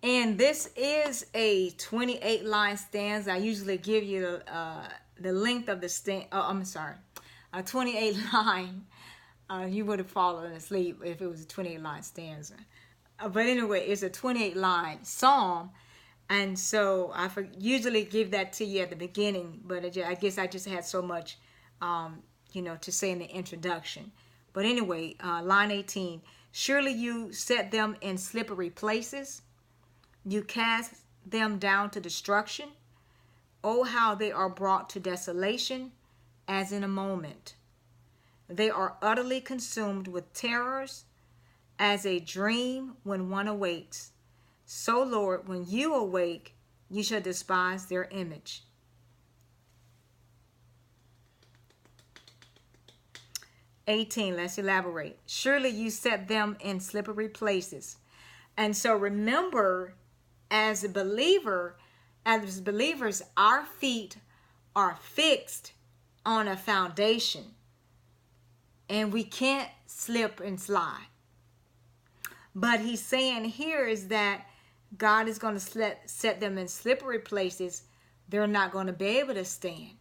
And this is a 28 line stanza. I usually give you the length of the stanza. Oh, I'm sorry. A 28 line. You would have fallen asleep if it was a 28 line stanza. But anyway, it's a 28 line psalm. And so I usually give that to you at the beginning. But I guess I just had so much, to say in the introduction. But anyway, line 18. Surely you set them in slippery places. You cast them down to destruction. Oh, how they are brought to desolation as in a moment. They are utterly consumed with terrors as a dream when one awakes. So, Lord, when you awake, you shall despise their image. Let's elaborate. Surely you set them in slippery places. And so remember, as believers, our feet are fixed on a foundation. And we can't slip and slide. But he's saying here is that God is going to set them in slippery places. They're not going to be able to stand.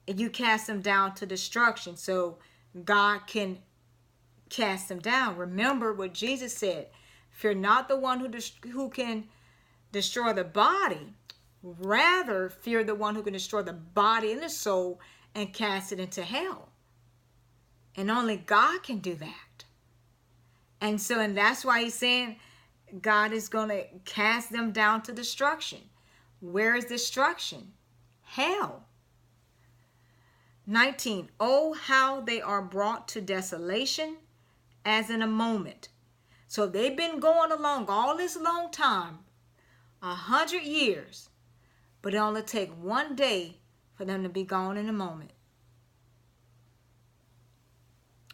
You cast them down to destruction. So God can cast them down. Remember what Jesus said. Fear not the one who can destroy the body. Rather, fear the one who can destroy the body and the soul and cast it into hell. And only God can do that. And that's why he's saying God is going to cast them down to destruction. Where is destruction? Hell. 19. Oh, how they are brought to desolation as in a moment. So they've been going along all this long time, 100 years, but it only take one day for them to be gone in a moment.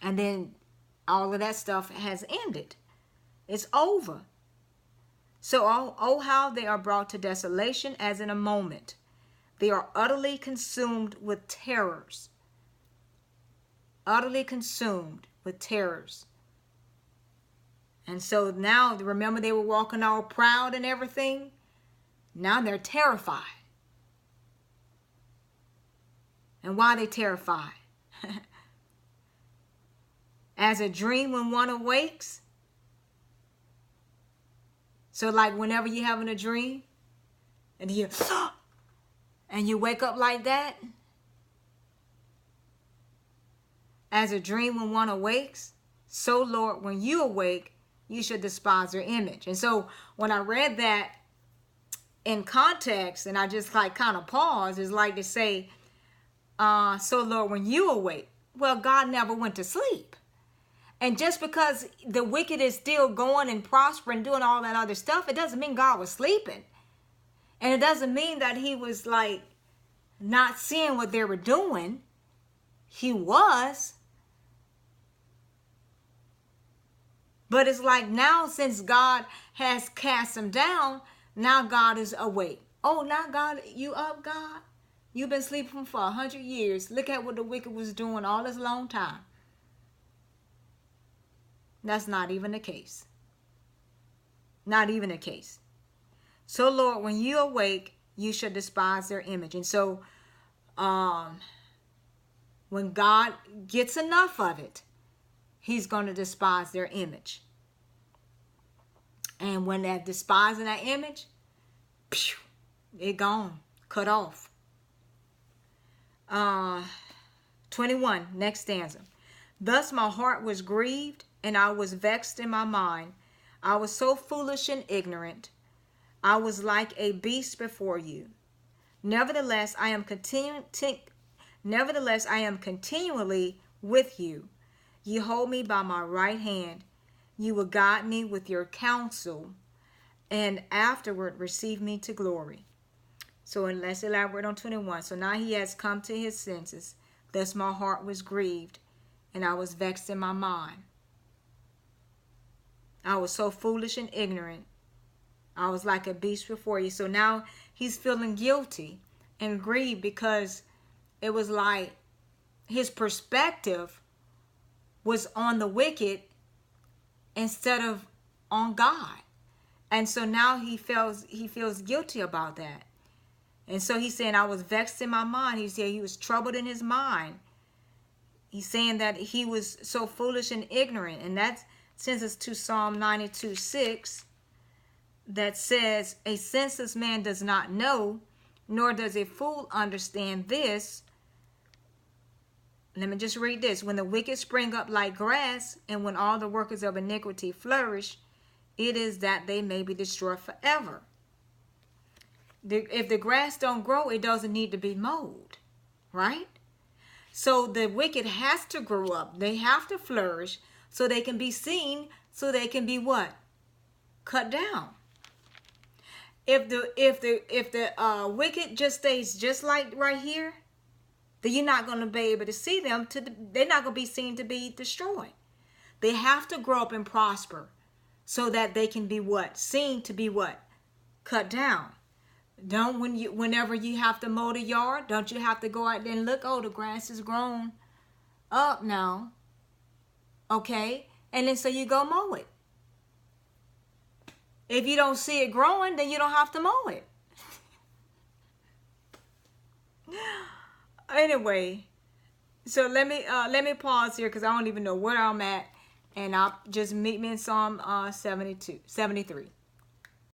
And then all of that stuff has ended. It's over. So, oh, how they are brought to desolation as in a moment. They are utterly consumed with terrors. Utterly consumed with terrors. And so now, remember they were walking all proud and everything? Now they're terrified. And why are they terrified? As a dream when one awakes. So like whenever you're having a dream and you wake up like that. As a dream when one awakes. So Lord, when you awake, you should despise their image. And so when I read that in context, and I just like kind of pause, is like to say, so Lord, when you awake, well, God never went to sleep. And just because the wicked is still going and prospering, doing all that other stuff, it doesn't mean God was sleeping. And it doesn't mean that he was like not seeing what they were doing. He was. But it's like now since God has cast them down, now God is awake. Oh, now God, you up, God? You've been sleeping for 100 years. Look at what the wicked was doing all this long time. That's not even the case. Not even the case. So, Lord, when you awake, you should despise their image. And so, when God gets enough of it, he's going to despise their image. And when they're despising that image, it gone, cut off. 21, next stanza. Thus my heart was grieved, and I was vexed in my mind. I was so foolish and ignorant. I was like a beast before you. Nevertheless, I am continually with you. You hold me by my right hand. You will guide me with your counsel, and afterward receive me to glory. So let's elaborate on 21. So now he has come to his senses. Thus my heart was grieved, and I was vexed in my mind. I was so foolish and ignorant. I was like a beast before you. So now he's feeling guilty and grieved because it was like his perspective was on the wicked instead of on God. And so now he feels guilty about that. And so he's saying, I was vexed in my mind. He said he was troubled in his mind. He's saying that he was so foolish and ignorant. And that sends us to Psalm 92:6 that says, a senseless man does not know, nor does a fool understand this. Let me just read this. When the wicked spring up like grass, and when all the workers of iniquity flourish, it is that they may be destroyed forever. If the grass don't grow, it doesn't need to be mowed, right? So the wicked has to grow up. They have to flourish so they can be seen, so they can be what? Cut down. If the wicked just stays just like right here, then you're not going to be able to see them. They're not going to be seen to be destroyed. They have to grow up and prosper so that they can be what? Seen to be what? Cut down. Whenever you have to mow the yard, don't you have to go out there and look, oh, the grass is grown up now. Okay? And then so you go mow it. If you don't see it growing, then you don't have to mow it. Anyway, so let me pause here because I don't even know where I'm at, and I'll just meet me in Psalm 73.